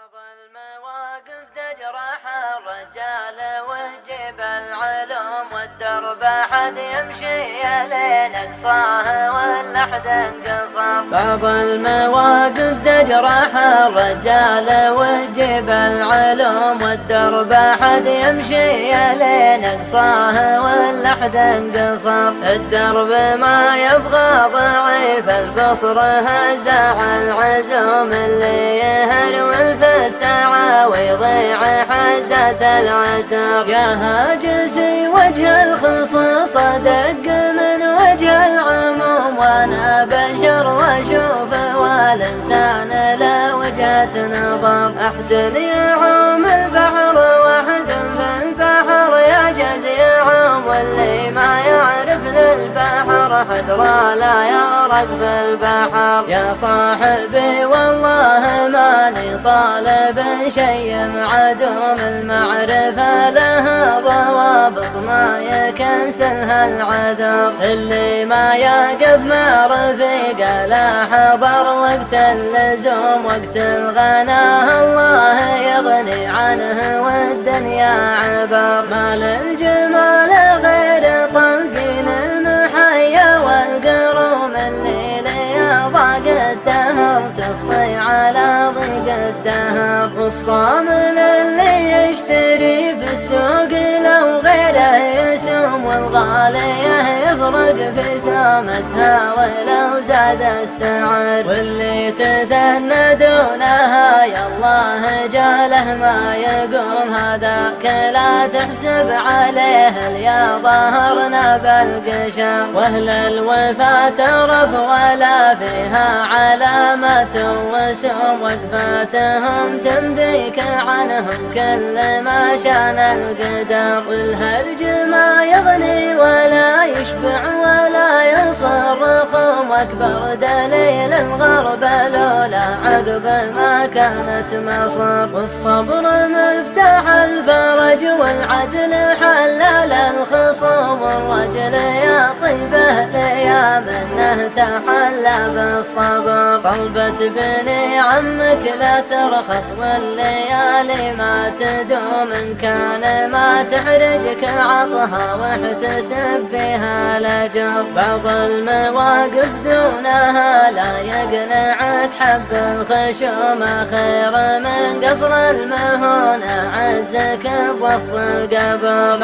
المواقف تجرح الرجال وتجيب العلوم والدرب حد يمشي لين اقصاه واللحد انقصر. بعض المواقف تجرح الرجال وتجيب العلوم والدرب حد يمشي لين اقصاه واللحد انقصر. الدرب ما يبغى ضعيف البصر هزع العزوم اللي يهروي الساعة ويضيع حزة العسر. يا هاجسي وجه الخصوص دق من وجه العموم وانا بشر واشوف والانسان له وجهة نظر. احد يعوم البحر واحد في البحر يعجز يعوم واللي ما يعرف للبحر حذر لا يغرق في البحر. يا صاحبي والله ماني طالب شيء معدوم المعرفة لها ضوابط ما يكنسلها العذر. اللي ما يقف مع رفيقه لا حضر وقت اللزوم وقت الغناه الله يغني عنه والدنيا عبر. ما للجمال غير طلقين المحيا والقروم الليل يا ضاق الدهر تسطي على ضيق الدهر. والصامل اللي يشتري في السوق لو غيره يسوم والغالية يغرق في سامتها ولو زاد السعر. واللي تثنى دونها يالله جاله ما يقوم هذاك لا تحسب عليه اليا ظهرنا بالقشر. واهل الوفا ترف ولا فيها علامة وسوم وقفاتهم تنبيك عنهم كل ما شان القدر. والهرج ما يغني ولا يشبع ولا ينصر رخوم واكبر دليل الغرب لولا عقب ما كانت مصر. والصبر مفتاح الفرج والعدل حلال الخصوم والرجل يا طيبه ليا منه تحلى بالصبر. طلبة بني عمك لا ترخص والليالي ما تدوم ان كان ما تحرجك عطها واحتسب فيها الاجر. بعض المواقف دونها لا يقنعك حب الخشوم خير من قصر المهون عزك بوسط القبر.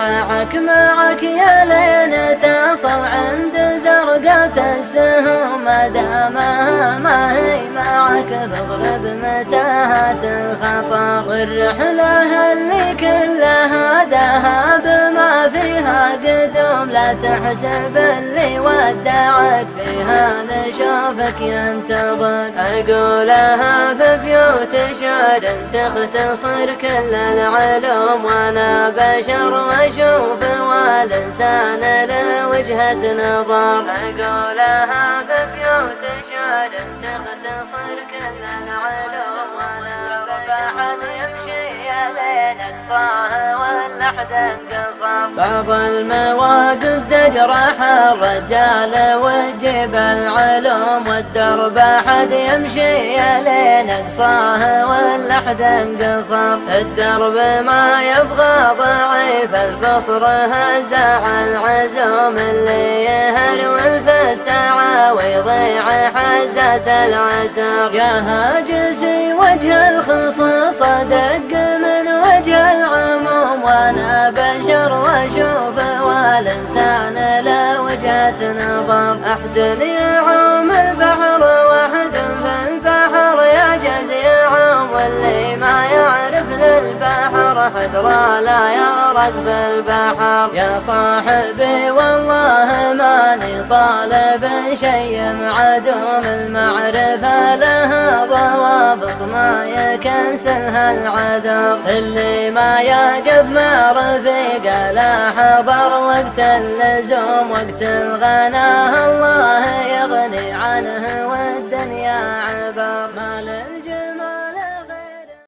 معك يا لين تصل عند زرقة السهوم ما دامها ما هي معك بضرب متاهات الخطر. والرحلة اللي كلها ذهب ما فيها قدوم لا تحسب اللي ودعك فيها نشوفك ينتظر. أقولها في بيوت شعر تختصر كل العلوم وانا بشر واشوف والانسان له وجهة نظر. أقولها في بيوت شعر تختصر كل العلوم وانا بحد يمشي لين اقصاه واللحد انقصر. بعض المواقف تجرح الرجال وتجيب العلوم والدرب حد يمشي لين اقصاه واللحد انقصر. الدرب ما يبغى ضعيف البصر هزع العزوم اللي يهروي الساعة ويضيع حزة العسر. يا هاجسي وجه الخصوص دق من وجه العموم وانا بشر واشوف والانسان له وجهة نظر. احد يعوم البحر واحد في البحر يعجز يعوم واللي ما يعرف للبحر حذر لا يغرق في البحر. يا صاحبي والله ماني طالب شيء معدوم المعرفة لها ضوابط ما يكنسلها العذر. اللي ما يقف مع رفيقه لا حضر وقت اللزوم وقت الغناه الله يغني عنه